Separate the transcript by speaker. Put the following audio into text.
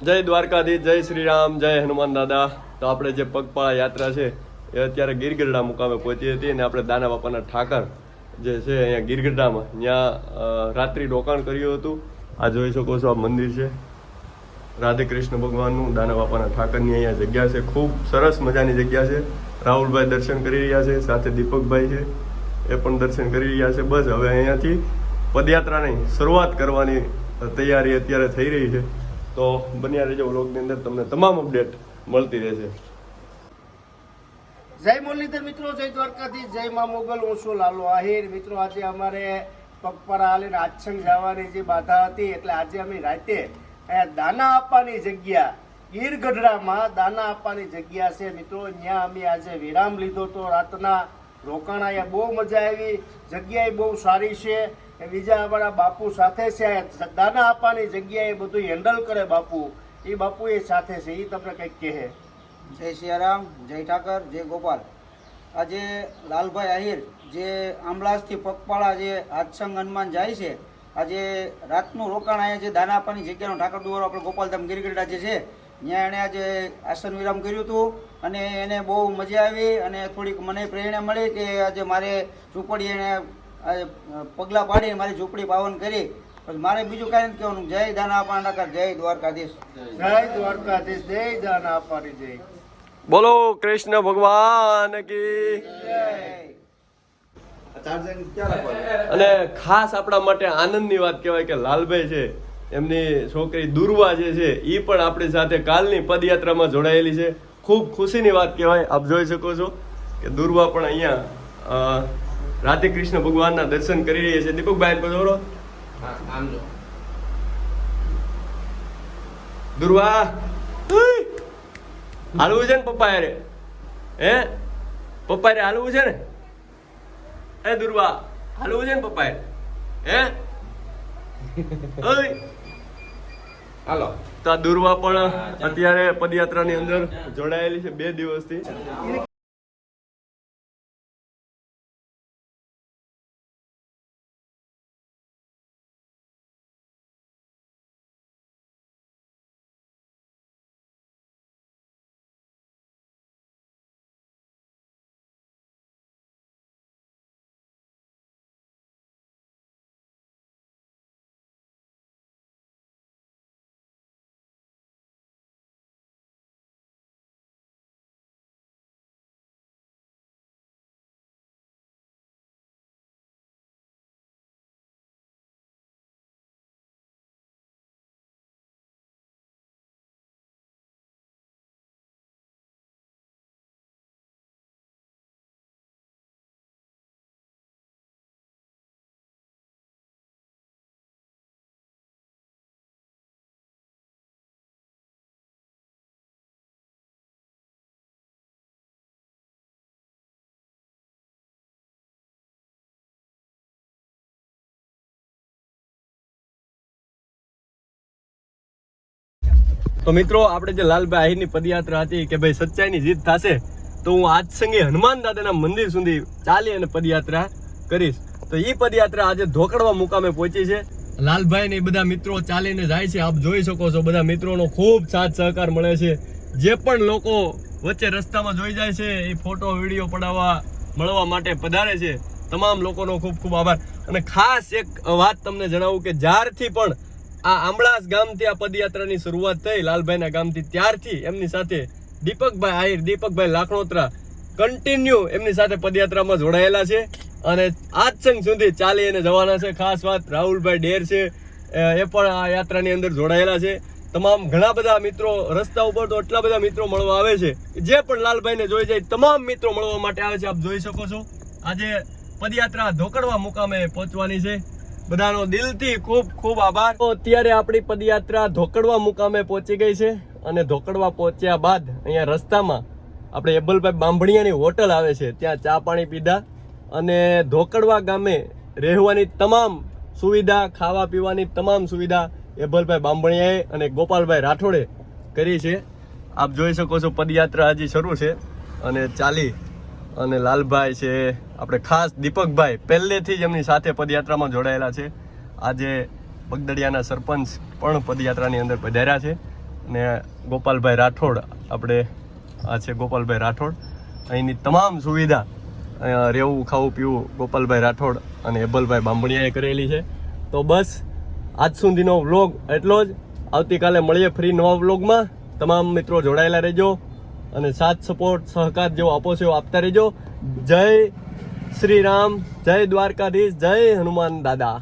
Speaker 1: જય દ્વારકાધીશ, જય શ્રી રામ, જય હનુમાન દાદા. તો આપણે જે પગપાળા યાત્રા છે એ અત્યારે ગીરગઢડા મુકામે પહોંચી હતી અને આપણે દાના બાપાના ઠાકર જે છે અહીંયા ગીરગઢડામાં ત્યાં રાત્રિ રોકાણ કર્યું હતું. આ જોઈ શકો છો, આ મંદિર છે રાધે કૃષ્ણ ભગવાનનું. દાના બાપાના ઠાકરની અહીંયા જગ્યા છે, ખૂબ સરસ મજાની જગ્યા છે. રાહુલભાઈ દર્શન કરી રહ્યા છે, સાથે દીપકભાઈ છે એ પણ દર્શન કરી રહ્યા છે. બસ હવે અહીંયાથી પદયાત્રાની શરૂઆત કરવાની તૈયારી અત્યારે થઈ રહી છે. તો બન્યા રહેજો વ્લોગની અંદર, તમને તમામ અપડેટ મળતી રહેશે.
Speaker 2: જય મુરલીધર મિત્રો, જય દ્વારકાધીશ, જય મા મોગલ. હું છું લાલો આહિર. મિત્રો આજે અમારે પગપાળા હાલીને આછંગ જવાની જે બાધા હતી, એટલે આજે અમે રાતે દાના આપવાની જગ્યા ગીરગઢડામાં દાના આપવાની જગ્યા છે મિત્રો, ત્યાં અમે આજે વિરામ લીધો તો રાતના રોકાણ. અહીંયા બહુ મજા આવી, જગ્યા બહુ સારી છે. બીજા અમારા બાપુ સાથે છે, દાના આપવાની જગ્યા એ બધું હેન્ડલ કરે બાપુ, એ બાપુ એ સાથે છે, એ તમને કંઈક કહે.
Speaker 3: જય સિયારામ, જય ઠાકર, જય ગોપાલ. આજે લાલભાઈ આહિર જે આંબલાસથી પગપાળા જે આછંગ હનુમાન જાય છે, આજે રાતનું રોકાણ અહીંયા જે દાના આપવાની જગ્યાનો ઠાકર દ્વારા આપણે ગોપાલધામ ગીરગઢડા જે છે ત્યાં એણે આજે આસન વિરામ કર્યું હતું અને એને બહુ મજા આવી અને થોડીક મને પ્રેરણા મળી કે આજે મારે ઝૂંપડી એને પગલાં પાડીને મારી ઝૂંપડી પાવન કરી. પછી મારે બીજું કાંઈ નથી કહેવાનું. જય દાના આપવાના ઠાકર, જય દ્વારકાધીશ.
Speaker 2: જય દ્વારકાધીશ, જય દાના આપવાની જય.
Speaker 1: બોલો કૃષ્ણ ભગવાન કી. અને ખાસ આપણા માટે આનંદની વાત કહેવાય કે લાલભાઈ છે, એમની છોકરી દુર્વા જે છે એ પણ આપણી સાથે કાલની પદયાત્રામાં જોડાયેલી છે. ખૂબ ખુશીની વાત કહેવાય. આપ જોઈ શકો છો કે દુર્વા પણ અહીંયા રાધે કૃષ્ણ ભગવાનના દર્શન કરી રહી છે. દીપકભાઈ બોલો. દુર્વા હાલવું છે ને પપ્પા યારે? હે પપ્પા યારે હાલવું છે ને? હે દુર્વા હાલવું છે ને પપ્પા યારે? હે હાલો. તો આ દુર્વા પણ અત્યારે પદયાત્રાની અંદર જોડાયેલી છે 2 દિવસથી. તો મિત્રો, આપણે જે લાલભાઈ આહિરની પદયાત્રા હતી કે ભાઈ સચ્ચાઈની જીત થશે તો હું આજ સંગે હનુમાન દાદાના મંદિર સુધી ચાલી અને પદયાત્રા કરીશ. તો એ પદયાત્રા આજે ધોકડવા મુકામે પહોંચી છે. લાલભાઈ ને બધા મિત્રો ચાલીને જાય છે. આપ જોઈ શકો છો, બધા મિત્રોનો ખૂબ સાથ સહકાર મળે છે. જે પણ લોકો વચ્ચે રસ્તામાં જોઈ જાય છે એ ફોટો વિડીયો પડાવવા મળવા માટે પધારે છે, તમામ લોકોનો ખૂબ ખૂબ આભાર. અને ખાસ એક વાત તમને જણાવું કે જ્યારથી પણ આ આંબળાસ ગામથી આ પદયાત્રાની શરૂઆત થઈ લાલભાઈના ગામથી, ત્યારથી એમની સાથે દીપકભાઈ આહિર, દીપકભાઈ લાખણોત્રા કન્ટિન્યુ એમની સાથે પદયાત્રામાં જોડાયેલા છે અને આજ સંગ સુધી ચાલી અને જવાના છે. ખાસ વાત રાહુલભાઈ ડેર છે, એ પણ આ યાત્રાની અંદર જોડાયેલા છે. તમામ ઘણા બધા મિત્રો રસ્તા ઉપર તો એટલા બધા મિત્રો મળવા આવે છે, જે પણ લાલભાઈને જોઈ જાય તમામ મિત્રો મળવા માટે આવે છે. આપ જોઈ શકો છો, આજે પદયાત્રા ધોકડવા મુકામે પહોંચવાની છે. બધાનો દિલથી ખૂબ ખૂબ આભાર. તો અત્યારે આપણી પદયાત્રા ધોકડવા મુકામે પહોંચી ગઈ છે અને ધોકડવા પહોંચ્યા બાદ અહીંયા રસ્તામાં આપણે એબલભાઈ બાંભણિયાની હોટલ આવે છે, ત્યાં ચા પાણી પીધા અને ધોકડવા ગામે રહેવાની તમામ સુવિધા, ખાવા પીવાની તમામ સુવિધા એબલભાઈ બાંભણિયાએ અને ગોપાલભાઈ રાઠોડે કરી છે. આપ જોઈ શકો છો, પદયાત્રા હજી શરૂ છે અને ચાલી અને લાલભાઈ છે, આપણે ખાસ દીપકભાઈ પહેલેથી જ એમની સાથે પદયાત્રામાં જોડાયેલા છે. આજે બગદડિયાના સરપંચ પણ પદયાત્રાની અંદર પધાર્યા છે ને ગોપાલભાઈ રાઠોડ, આપણે આ છે ગોપાલભાઈ રાઠોડ. અહીંની તમામ સુવિધા રહેવું ખાવું પીવું ગોપાલભાઈ રાઠોડ અને એબલભાઈ બાંભણિયાએ કરેલી છે. તો બસ આજ સુધીનો વ્લોગ એટલો જ. આવતીકાલે મળીએ ફ્રી નવા વ્લોગમાં. તમામ મિત્રો જોડાયેલા રહેજો અને સાથ સપોર્ટ સહકાર જેવો આપો છો એવો આપતા રહેજો. જય શ્રી રામ, જય દ્વારકાધીશ, જય હનુમાન દાદા.